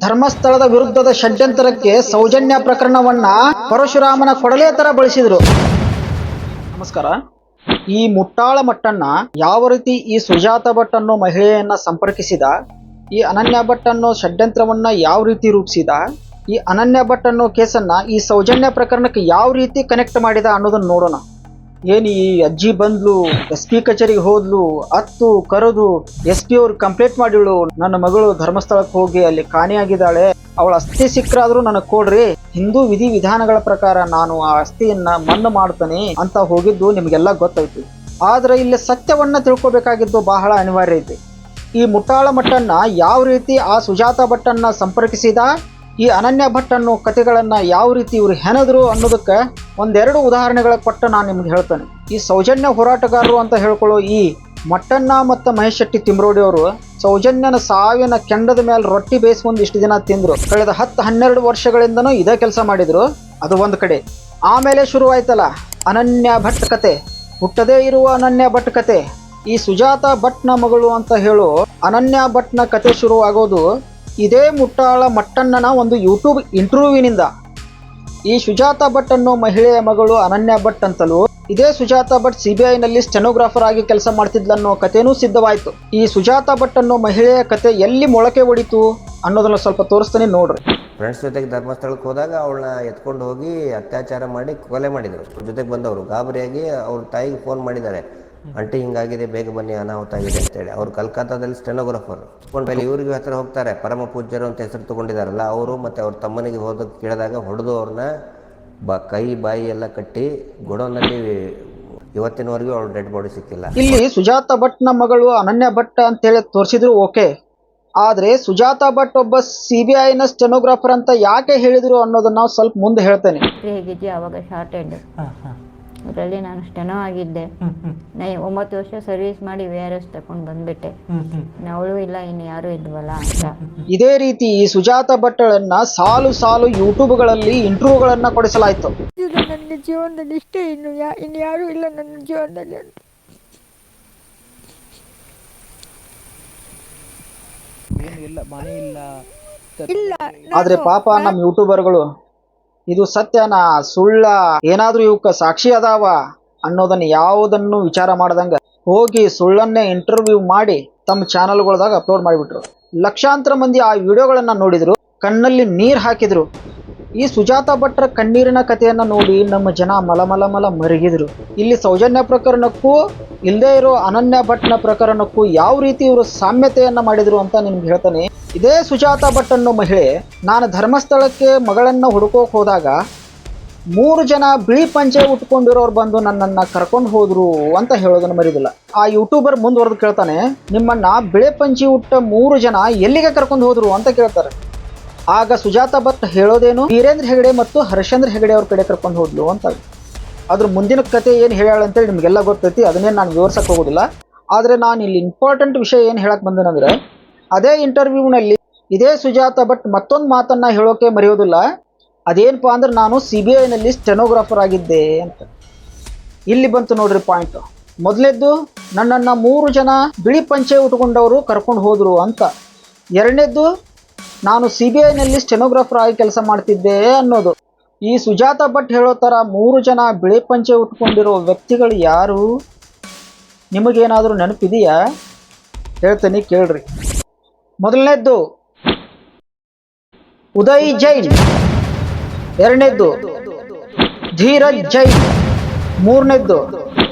ಧರ್ಮಸ್ಥಳದ ವಿರುದ್ಧದ ಷಡ್ಯಂತ್ರಕ್ಕೆ ಸೌಜನ್ಯ ಪ್ರಕರಣವನ್ನ ಪರಶುರಾಮನ ಕೊಡಲೆ ತರ ಬಳಸಿದ್ರು. ನಮಸ್ಕಾರ. ಈ ಮುಟ್ಟಾಳ ಮಟ್ಟನ್ನ ಯಾವ ರೀತಿ ಈ ಸುಜಾತ ಭಟ್ ಅನ್ನೋ ಮಹಿಳೆಯನ್ನ ಸಂಪರ್ಕಿಸಿದ, ಈ ಅನನ್ಯ ಭಟ್ ಅನ್ನೋ ಷಡ್ಯಂತ್ರವನ್ನ ಯಾವ ರೀತಿ ರೂಪಿಸಿದ, ಈ ಅನನ್ಯ ಭಟ್ ಅನ್ನೋ ಕೇಸನ್ನ ಈ ಸೌಜನ್ಯ ಪ್ರಕರಣಕ್ಕೆ ಯಾವ ರೀತಿ ಕನೆಕ್ಟ್ ಮಾಡಿದ ಅನ್ನೋದನ್ನ ನೋಡೋಣ. ಏನು ಈ ಅಜ್ಜಿ ಬಂದ್ಲು, SP ಕಚೇರಿಗೆ ಹೋದ್ಲು, ಅತ್ತು ಕರೆದು SP ಅವ್ರು ಕಂಪ್ಲೇಂಟ್ ಮಾಡಿಳು, ನನ್ನ ಮಗಳು ಧರ್ಮಸ್ಥಳಕ್ಕೆ ಹೋಗಿ ಅಲ್ಲಿ ಕಾಣೆಯಾಗಿದ್ದಾಳೆ, ಅವಳ ಅಸ್ಥಿ ಸಿಕ್ಕರಾದ್ರೂ ನನಗೆ ಕೊಡ್ರಿ, ಹಿಂದೂ ವಿಧಿ ವಿಧಾನಗಳ ಪ್ರಕಾರ ನಾನು ಆ ಅಸ್ಥಿಯನ್ನ ಮಣ್ಣು ಮಾಡ್ತೇನೆ ಅಂತ ಹೋಗಿದ್ದು ನಿಮಗೆಲ್ಲ ಗೊತ್ತೈತಿ. ಆದ್ರೆ ಇಲ್ಲಿ ಸತ್ಯವನ್ನ ತಿಳ್ಕೊಬೇಕಾಗಿದ್ದು ಬಹಳ ಅನಿವಾರ್ಯ ಐತಿ. ಈ ಮುಟ್ಟಾಳ ಮಟ್ಟನ್ನ ಯಾವ ರೀತಿ ಆ ಸುಜಾತ ಭಟ್ಟನ್ನ ಸಂಪರ್ಕಿಸಿದ, ಈ ಅನನ್ಯ ಭಟ್ ಅನ್ನೋ ಕಥೆಗಳನ್ನ ಯಾವ ರೀತಿ ಇವ್ರು ಹೆಣದ್ರು ಅನ್ನೋದಕ್ಕೆ ಒಂದೆರಡು ಉದಾಹರಣೆಗಳ ಕೊಟ್ಟು ನಾನು ನಿಮ್ಗೆ ಹೇಳ್ತೇನೆ. ಈ ಸೌಜನ್ಯ ಹೋರಾಟಗಾರರು ಅಂತ ಹೇಳ್ಕೊಳ್ಳೋ ಈ ಮಟ್ಟಣ್ಣ ಮತ್ತು ಮಹೇಶ್ ಶೆಟ್ಟಿ ತಿಮ್ರೋಡಿ ಅವರು ಸೌಜನ್ಯನ ಸಾವಿನ ಕೆಂಡದ ಮೇಲೆ ರೊಟ್ಟಿ ಬೇಯಿಸ್ಕೊಂಡು ಇಷ್ಟು ದಿನ ತಿಂದ್ರು. ಕಳೆದ 10-12 ವರ್ಷಗಳಿಂದನೂ ಇದೇ ಕೆಲಸ ಮಾಡಿದ್ರು. ಅದು ಒಂದು ಕಡೆ. ಆಮೇಲೆ ಶುರುವಾಯ್ತಲ್ಲ ಅನನ್ಯ ಭಟ್ ಕತೆ, ಹುಟ್ಟದೇ ಇರುವ ಅನನ್ಯ ಭಟ್ ಕತೆ. ಈ ಸುಜಾತ ಭಟ್ನ ಮಗಳು ಅಂತ ಹೇಳೋ ಅನನ್ಯ ಭಟ್ನ ಕತೆ ಶುರುವಾಗೋದು ಇದೇ ಮುಟ್ಟಾಳ ಮಟ್ಟಣ್ಣನ ಒಂದು ಯೂಟ್ಯೂಬ್ ಇಂಟರ್ವ್ಯೂವಿನಿಂದ. ಈ ಸುಜಾತ ಭಟ್ ಅನ್ನೋ ಮಹಿಳೆಯ ಮಗಳು ಅನನ್ಯ ಭಟ್ ಅಂತಲೂ, ಇದೇ ಸುಜಾತ ಭಟ್ CBI ನಲ್ಲಿ ಸ್ಟೆನೋಗ್ರಾಫರ್ ಆಗಿ ಕೆಲಸ ಮಾಡ್ತಿದ್ಲನ್ನೋ ಕಥೆನೂ ಸಿದ್ಧವಾಯ್ತು. ಈ ಸುಜಾತ ಭಟ್ ಅನ್ನೋ ಮಹಿಳೆಯ ಕತೆ ಎಲ್ಲಿ ಮೊಳಕೆ ಹೊಡಿತು ಅನ್ನೋದನ್ನ ಸ್ವಲ್ಪ ತೋರಿಸ್ತಾನೆ ನೋಡ್ರಿ. ಫ್ರೆಂಡ್ಸ್ ಜೊತೆಗೆ ಧರ್ಮಸ್ಥಳಕ್ಕೆ ಹೋದಾಗ ಅವಳನ್ನ ಎತ್ಕೊಂಡು ಹೋಗಿ ಅತ್ಯಾಚಾರ ಮಾಡಿ ಕೊಲೆ ಮಾಡಿದರು. ಜೊತೆಗೆ ಬಂದವರು ಗಾಬರಿಯಾಗಿ ಅವ್ರ ತಾಯಿಗೆ ಫೋನ್ ಮಾಡಿದ್ದಾರೆ, ಅಂಟಿ ಹಿಂಗಾಗಿದೆ, ಬೇಗ ಬನ್ನಿ, ಅನಾಹುತ ಆಗಿದೆ ಅಂತೇಳಿ. ಅವ್ರು ಕಲ್ಕತ್ತಾದಲ್ಲಿ ಸ್ಟೆನೋಗ್ರಾಫರ್ ಮೇಲೆ ಇವ್ರಿಗೆ ಹತ್ರ ಹೋಗ್ತಾರೆ. ಪರಮ ಪೂಜ್ಯರು ಅಂತ ಹೆಸರು ತಗೊಂಡಿದ್ದಾರಲ್ಲ ಅವರು, ಮತ್ತು ಅವ್ರ ತಮ್ಮನಿಗೆ ಹೋದಕ್ಕೆ ಕೇಳಿದಾಗ ಹೊಡೆದು ಅವ್ರನ್ನ ಕೈ ಬಾಯಿ ಎಲ್ಲ ಕಟ್ಟಿ ಗೊಡೋನಲ್ಲಿ ಇವತ್ತಿನವರೆಗೂ ಅವ್ರ ಡೆಡ್ ಬಾಡಿ ಸಿಕ್ಕಿಲ್ಲ. ಇಲ್ಲಿ ಸುಜಾತ ಭಟ್ನ ಮಗಳು ಅನನ್ಯ ಭಟ್ ಅಂತೇಳಿ ತೋರಿಸಿದ್ರು ಓಕೆ, ಆದ್ರೆ ಸುಜಾತ ಭಟ್ ಒಬ್ಬ CBI ಸ್ಟೆನೋಗ್ರಾಫರ್ ಅಂತ ಯಾಕೆ ಹೇಳಿದ್ರು ಅನ್ನೋದನ್ನ ನಾವು ಸ್ವಲ್ಪ ಮುಂದೆ ಹೇಳ್ತೇನೆ. ಹೇಗಿದ್ದೆ ಅವಾಗ ಶಾರ್ಟ್ ಹೆಡ್, ಅದರಲ್ಲಿ ನಾನು ಸ್ಟೆನೋ ಆಗಿದ್ದೆ. 9 ವರ್ಷ ಸರ್ವಿಸ್ ಮಾಡಿ VRS ತಗೊಂಡು ಬಂದ್ಬಿಟ್ಟೆ. ಅವಳು ಇಲ್ಲ, ಇನ್ನು ಯಾರು ಇದ್ವಲ್ಲ ಅಂತ. ಇದೇ ರೀತಿ ಈ ಸುಜಾತ ಭಟ್ಗಳನ್ನ ಸಾಲು ಸಾಲು ಯೂಟ್ಯೂಬ್ಗಳಲ್ಲಿ ಇಂಟರ್ವ್ಯೂಗಳನ್ನ ಕೊಡಿಸಲಾಯ್ತು. ಇದು ನನ್ನ ಜೀವನದಲ್ಲಿ ಇಷ್ಟೇ, ಇನ್ನು ಯಾರು ಇಲ್ಲ ನನ್ನ ಜೀವನದಲ್ಲಿ ಅಂತ. ಆದ್ರೆ ಪಾಪ ನಮ್ಮ ಯೂಟ್ಯೂಬರ್ಗಳು ಇದು ಸತ್ಯನಾ ಸುಳ್ಳ, ಏನಾದ್ರೂ ಇವಕ್ಕ ಸಾಕ್ಷಿ ಅದಾವ ಅನ್ನೋದನ್ನ ಯಾವುದನ್ನು ವಿಚಾರ ಮಾಡ್ದಂಗ ಹೋಗಿ ಸುಳ್ಳನ್ನೇ ಇಂಟರ್ವ್ಯೂ ಮಾಡಿ ತಮ್ಮ ಚಾನಲ್ಗಳದಾಗ ಅಪ್ಲೋಡ್ ಮಾಡಿಬಿಟ್ರು. ಲಕ್ಷಾಂತರ ಮಂದಿ ಆ ವಿಡಿಯೋಗಳನ್ನ ನೋಡಿದ್ರು, ಕಣ್ಣಲ್ಲಿ ನೀರ್ ಹಾಕಿದ್ರು. ಈ ಸುಜಾತ ಭಟ್ರ ಕಣ್ಣೀರಿನ ಕಥೆಯನ್ನ ನೋಡಿ ನಮ್ಮ ಜನ ಮಲ ಮರಗಿದ್ರು. ಇಲ್ಲಿ ಸೌಜನ್ಯ ಪ್ರಕರಣಕ್ಕೂ ಇಲ್ಲದೆ ಇರೋ ಅನನ್ಯ ಭಟ್ನ ಪ್ರಕರಣಕ್ಕೂ ಯಾವ ರೀತಿ ಇವರು ಸಾಮ್ಯತೆಯನ್ನ ಮಾಡಿದ್ರು ಅಂತ ನಿಮ್ಗೆ ಹೇಳ್ತಾನೆ. ಇದೇ ಸುಜಾತ ಭಟ್ ಅನ್ನೋ ಮಹಿಳೆ, ನಾನು ಧರ್ಮಸ್ಥಳಕ್ಕೆ ಮಗಳನ್ನ ಹುಡುಕೋಕ್ ಹೋದಾಗ 3 ಜನ ಬಿಳಿ ಪಂಚೆ ಉಟ್ಕೊಂಡಿರೋರು ಬಂದು ನನ್ನನ್ನ ಕರ್ಕೊಂಡು ಹೋದ್ರು ಅಂತ ಹೇಳೋದನ್ನ ಮರಿದಿಲ್ಲ. ಆ ಯೂಟ್ಯೂಬರ್ ಮುಂದುವರೆದು ಕೇಳ್ತಾನೆ, ನಿಮ್ಮನ್ನ ಬಿಳೆ ಪಂಚಿ ಉಟ್ಟ 3 ಜನ ಎಲ್ಲಿಗೆ ಕರ್ಕೊಂಡು ಹೋದ್ರು ಅಂತ ಕೇಳ್ತಾರೆ. ಆಗ ಸುಜಾತ ಭಟ್ ಹೇಳೋದೇನು, ವೀರೇಂದ್ರ ಹೆಗಡೆ ಮತ್ತು ಹರ್ಷೇಂದ್ರ ಹೆಗಡೆ ಅವ್ರ ಕಡೆ ಕರ್ಕೊಂಡು ಹೋದ್ಲು ಅಂತ. ಅದ್ರ ಮುಂದಿನ ಕತೆ ಏನು ಹೇಳ್ಯಾಳ ಅಂತೇಳಿ ನಿಮಗೆಲ್ಲ ಗೊತ್ತೈತಿ, ಅದನ್ನೇ ನಾನು ವಿವರಿಸಕ್ಕೆ ಹೋಗೋದಿಲ್ಲ. ಆದರೆ ನಾನು ಇಲ್ಲಿ ಇಂಪಾರ್ಟೆಂಟ್ ವಿಷಯ ಏನು ಹೇಳಕ್ಕೆ ಬಂದೇನಂದ್ರೆ, ಅದೇ ಇಂಟರ್ವ್ಯೂನಲ್ಲಿ ಇದೇ ಸುಜಾತ ಭಟ್ ಮತ್ತೊಂದು ಮಾತನ್ನ ಹೇಳೋಕೆ ಮರೆಯೋದಿಲ್ಲ. ಅದೇನಪ್ಪ ಅಂದ್ರೆ, ನಾನು CBI ನಲ್ಲಿ ಸ್ಟೆನೋಗ್ರಾಫರ್ ಆಗಿದ್ದೆ ಅಂತ. ಇಲ್ಲಿ ಬಂತು ನೋಡ್ರಿ ಪಾಯಿಂಟ್. ಮೊದಲೇದ್ದು, ನನ್ನನ್ನು 3 ಜನ ಬಿಳಿ ಪಂಚೆ ಉಟ್ಕೊಂಡವರು ಕರ್ಕೊಂಡು ಹೋದ್ರು ಅಂತ. ಎರಡನೇದ್ದು, ನಾನು CBI ನಲ್ಲಿ ಸ್ಟೆನೋಗ್ರಾಫರ್ ಆಗಿ ಕೆಲಸ ಮಾಡ್ತಿದ್ದೆ ಅನ್ನೋದು. ಈ ಸುಜಾತ ಭಟ್ ಹೇಳೋ ಥರ 3 ಜನ ಬಿಳಿ ಪಂಚೆ ಉಟ್ಕೊಂಡಿರೋ ವ್ಯಕ್ತಿಗಳು ಯಾರು ನಿಮಗೇನಾದರೂ ನೆನಪಿದೆಯಾ? ಹೇಳ್ತೀನಿ ಕೇಳ್ರಿ. ಮೊದಲನೇದ್ದು ಉದಯ್ ಜೈನ್, ಎರಡನೇದ್ದು ಧೀರಜ್ ಜೈನ್, ಮೂರನೇದ್ದು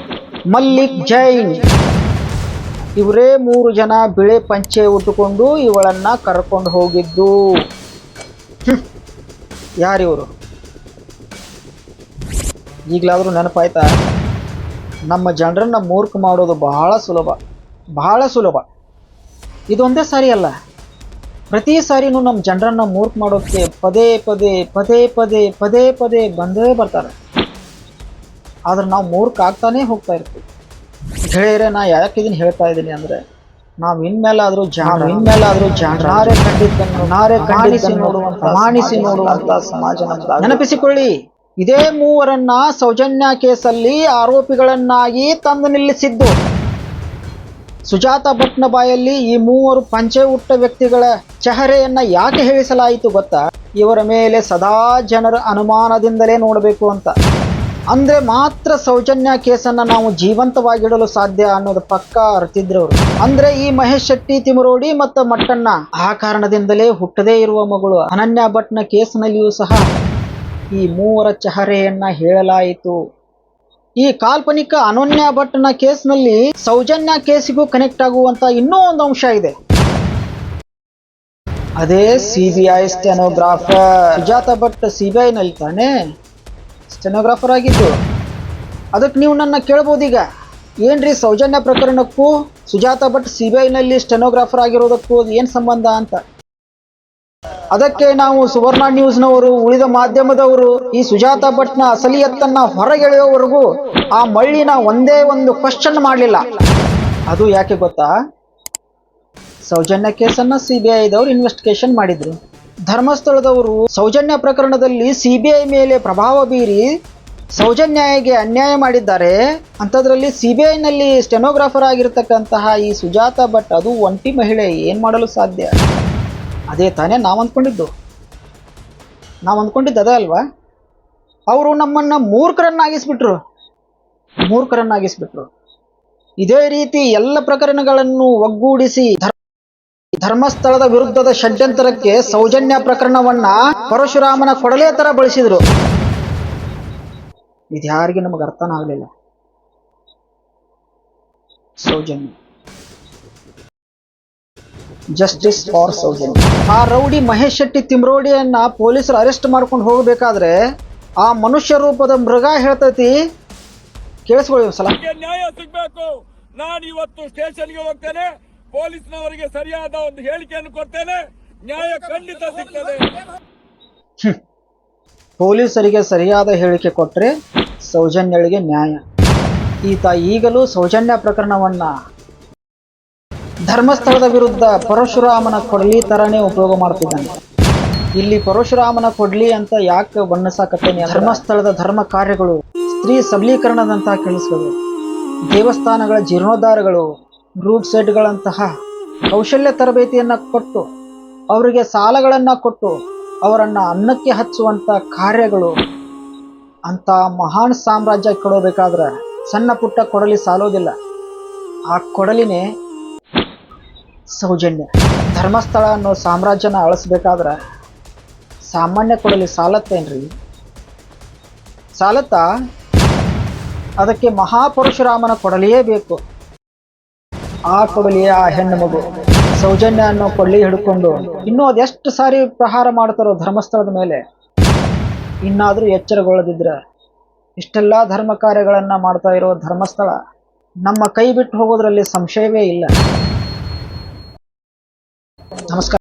ಮಲ್ಲಿಕ್ ಜೈನ್. ಇವರೇ 3 ಜನ ಬಿಳೆ ಪಂಚೆ ಉಟ್ಟುಕೊಂಡು ಇವಳನ್ನ ಕರ್ಕೊಂಡು ಹೋಗಿದ್ದು. ಯಾರಿವರು? ಈಗಲಾದರೂ ನೆನಪಾಯ್ತಾ? ನಮ್ಮ ಜನರನ್ನ ಮೂರ್ಖ ಮಾಡೋದು ಬಹಳ ಸುಲಭ. ಇದೊಂದೇ ಸಾರಿ ಅಲ್ಲ, ಪ್ರತಿ ಸಾರಿನೂ ನಮ್ಮ ಜನರನ್ನ ಮೂರ್ಖ ಮಾಡೋಕ್ಕೆ ಪದೇ ಬಂದೇ ಬರ್ತಾರೆ. ಆದ್ರೆ ನಾವು ಮೂರ್ಖ ಆಗ್ತಾನೆ ಹೋಗ್ತಾ ಇರ್ತೀವಿ. ಗೆಳೆಯರೇ, ನಾ ಯಾಕೆ ಇದನ್ನ ಹೇಳ್ತಾ ಇದ್ದೀನಿ ಅಂದ್ರೆ, ನಾವು ಇನ್ಮೇಲಾದ್ರೂ ಜಾಣರೇ ಪ್ರಮಾಣಿಸಿ ನೋಡುವಂತ ಸಮಾಜ ನೆನಪಿಸಿಕೊಳ್ಳಿ. ಇದೇ 3ರನ್ನ ಸೌಜನ್ಯ ಕೇಸಲ್ಲಿ ಆರೋಪಿಗಳನ್ನಾಗಿ ತಂದು ನಿಲ್ಲಿಸಿದ್ದು ಸುಜಾತ ಭಟ್ನ ಬಾಯಲ್ಲಿ ಈ ಮೂವರು ಪಂಚೆ ಉಟ್ಟ ವ್ಯಕ್ತಿಗಳ ಚಹರೆಯನ್ನ ಯಾಕೆ ಹೇಳಿಸಲಾಯಿತು ಗೊತ್ತಾ? ಇವರ ಮೇಲೆ ಸದಾ ಜನರ ಅನುಮಾನದಿಂದಲೇ ನೋಡಬೇಕು ಅಂತ. ಅಂದ್ರೆ ಮಾತ್ರ ಸೌಜನ್ಯ ಕೇಸನ್ನ ನಾವು ಜೀವಂತವಾಗಿಡಲು ಸಾಧ್ಯ ಅನ್ನೋದು ಪಕ್ಕಾ ಅರ್ತಿದ್ರವರು. ಅಂದ್ರೆ ಈ ಮಹೇಶ್ ಶೆಟ್ಟಿ, ತಿಮರೋಡಿ ಮತ್ತು ಮಟ್ಟಣ್ಣ ಆ ಕಾರಣದಿಂದಲೇ ಹುಟ್ಟದೇ ಇರುವ ಮಗಳು ಅನನ್ಯ ಭಟ್ನ ಕೇಸ್ನಲ್ಲಿಯೂ ಸಹ ಈ ಮೂವರ ಚಹರೆಯನ್ನ ಹೇಳಲಾಯಿತು. ಈ ಕಾಲ್ಪನಿಕ ಅನನ್ಯ ಭಟ್ನ ಕೇಸ್ನಲ್ಲಿ ಸೌಜನ್ಯ ಕೇಸಿಗೂ ಕನೆಕ್ಟ್ ಆಗುವಂತ ಇನ್ನೂ ಒಂದು ಅಂಶ ಇದೆ. ಅದೇ CBI stenographer. Sujatha Bhat CBI ನಲ್ಲಿ ತಾನೇ ಸ್ಟೆನೋಗ್ರಾಫರ್ ಆಗಿದ್ದು. ಅದಕ್ಕೆ ನೀವು ನನ್ನ ಕೇಳ್ಬೋದೀಗ, ಏನ್ರಿ ಸೌಜನ್ಯ ಪ್ರಕರಣಕ್ಕೂ ಸುಜಾತ ಭಟ್ ಸಿಬಿಐ ನಲ್ಲಿ ಸ್ಟೆನೋಗ್ರಾಫರ್ ಆಗಿರೋದಕ್ಕೂ ಏನ್ ಸಂಬಂಧ ಅಂತ. ಅದಕ್ಕೆ ನಾವು ಸುವರ್ಣ ನ್ಯೂಸ್ನವರು, ಉಳಿದ ಮಾಧ್ಯಮದವರು ಈ ಸುಜಾತ ಭಟ್ನ ಅಸಲಿಯತ್ತನ್ನ ಹೊರಗೆಳೆಯೋವರೆಗೂ ಆ ಮಳ್ಳಿನ ಒಂದೇ ಒಂದು ಕ್ವಶನ್ ಮಾಡಲಿಲ್ಲ. ಅದು ಯಾಕೆ ಗೊತ್ತಾ? ಸೌಜನ್ಯ ಕೇಸನ್ನ ಸಿಬಿಐದವರು ಇನ್ವೆಸ್ಟಿಗೇಷನ್ ಮಾಡಿದ್ರು. ಧರ್ಮಸ್ಥಳದವರು ಸೌಜನ್ಯ ಪ್ರಕರಣದಲ್ಲಿ ಸಿಬಿಐ ಮೇಲೆ ಪ್ರಭಾವ ಬೀರಿ ಸೌಜನ್ಯಗೆ ಅನ್ಯಾಯ ಮಾಡಿದ್ದಾರೆ. ಅಂಥದ್ರಲ್ಲಿ ಸಿಬಿಐ ನಲ್ಲಿ ಸ್ಟೆನೋಗ್ರಾಫರ್ ಆಗಿರ್ತಕ್ಕಂತಹ ಈ ಸುಜಾತ ಭಟ್, ಅದು ಒಂಟಿ ಮಹಿಳೆ, ಏನ್ ಮಾಡಲು ಸಾಧ್ಯ? ಅದೇ ತಾನೇ ನಾವು ಅಂದ್ಕೊಂಡಿದ್ದು ಅದೇ ಅಲ್ವಾ? ಅವರು ನಮ್ಮನ್ನ ಮೂರ್ಖರನ್ನಾಗಿಸ್ಬಿಟ್ರು. ಇದೇ ರೀತಿ ಎಲ್ಲ ಪ್ರಕರಣಗಳನ್ನು ಒಗ್ಗೂಡಿಸಿ ಧರ್ಮಸ್ಥಳದ ವಿರುದ್ಧದ ಷಡ್ಯಂತರಕ್ಕೆ ಸೌಜನ್ಯ ಪ್ರಕರಣವನ್ನ ಪರಶುರಾಮನ ಕೊಡಲೆ ತರ ಬಳಸಿದ್ರು. ಇದ್ಯಾರಿಗೆ ನಮಗೆ ಅರ್ಥನ ಆಗಲಿಲ್ಲ. Sowjanya, justice for Sowjanya. ಆ ರೌಡಿ ಮಹೇಶ್ ಶೆಟ್ಟಿ ತಿಮ್ರೋಡಿಯನ್ನ ಪೊಲೀಸರು ಅರೆಸ್ಟ್ ಮಾಡ್ಕೊಂಡು ಹೋಗಬೇಕಾದ್ರೆ ಆ ಮನುಷ್ಯ ರೂಪದ ಮೃಗ ಹೇಳ್ತೈತಿ, ಕೇಳಿಸ್ಕೊಳ್ಳಿ ಒಂದ್ಸಲ. ನ್ಯಾಯ ಸಿಗ್ಬೇಕು. ನಾನು ಇವತ್ತು ಸ್ಟೇಷನ್ಗೆ ಹೋಗ್ತೇನೆ, ಪೊಲೀಸ್ನವರಿಗೆ ಸರಿಯಾದ ಒಂದು ಹೇಳಿಕೆಯನ್ನು ಕೊಡ್ತೇನೆ, ನ್ಯಾಯ ಖಂಡಿತ ಸಿಗ್ತದೆ. ಪೊಲೀಸರಿಗೆ ಸರಿಯಾದ ಹೇಳಿಕೆ ಕೊಟ್ರೆ ಸೌಜನ್ಯಳಿಗೆ ನ್ಯಾಯ. ಈತ ಈಗಲೂ ಸೌಜನ್ಯ ಪ್ರಕರಣವನ್ನ ಧರ್ಮಸ್ಥಳದ ವಿರುದ್ಧ ಪರಶುರಾಮನ ಕೊಡ್ಲಿ ತರನೇ ಉಪಯೋಗ ಮಾಡ್ತಿದ್ದಾನೆ. ಇಲ್ಲಿ ಪರಶುರಾಮನ ಕೊಡ್ಲಿ ಅಂತ ಯಾಕೆ ಬಣ್ಣಿಸಾಕತ್ತೇನೆ? ಧರ್ಮಸ್ಥಳದ ಧರ್ಮ ಕಾರ್ಯಗಳು, ಸ್ತ್ರೀ ಸಬಲೀಕರಣದಂತಹ ಕೆಲಸಗಳು, ದೇವಸ್ಥಾನಗಳ ಜೀರ್ಣೋದ್ಧಾರಗಳು, ರೂಟ್ ಸೆಟ್ಗಳಂತಹ ಕೌಶಲ್ಯ ತರಬೇತಿಯನ್ನ ಕೊಟ್ಟು, ಅವರಿಗೆ ಸಾಲಗಳನ್ನ ಕೊಟ್ಟು ಅವರನ್ನ ಅನ್ನಕ್ಕೆ ಹಚ್ಚುವಂತ ಕಾರ್ಯಗಳು, ಅಂತ ಮಹಾನ್ ಸಾಮ್ರಾಜ್ಯ ಕೊಡಬೇಕಾದ್ರೆ ಸಣ್ಣ ಪುಟ್ಟ ಕೊಡಲಿ ಸಾಲೋದಿಲ್ಲ. ಆ ಕೊಡಲಿನೇ ಸೌಜನ್ಯ. ಧರ್ಮಸ್ಥಳ ಅನ್ನೋ ಸಾಮ್ರಾಜ್ಯನ ಅಳಿಸ್ಬೇಕಾದ್ರೆ ಸಾಮಾನ್ಯ ಕೊಡಲಿ ಸಾಲತ್ತೇನ್ರಿ? ಸಾಲತ್ತಾ? ಅದಕ್ಕೆ ಮಹಾಪರಶುರಾಮನ ಕೊಡಲಿಯೇ ಬೇಕು. ಆ ಕೊಡಲಿಯೇ ಆ ಹೆಣ್ಣು ಮಗು ಸೌಜನ್ಯ ಅನ್ನೋ ಕೊಡಲಿ ಹಿಡ್ಕೊಂಡು ಇನ್ನೂ ಅದೆಷ್ಟು ಸಾರಿ ಪ್ರಹಾರ ಮಾಡ್ತಾರೋ ಧರ್ಮಸ್ಥಳದ ಮೇಲೆ. ಇನ್ನಾದ್ರೂ ಎಚ್ಚರಗೊಳ್ಳದಿದ್ರೆ ಇಷ್ಟೆಲ್ಲ ಧರ್ಮ ಕಾರ್ಯಗಳನ್ನ ಮಾಡ್ತಾ ಇರೋ ಧರ್ಮಸ್ಥಳ ನಮ್ಮ ಕೈ ಬಿಟ್ಟು ಹೋಗೋದ್ರಲ್ಲಿ ಸಂಶಯವೇ ಇಲ್ಲ. ನಮಸ್ಕಾರ.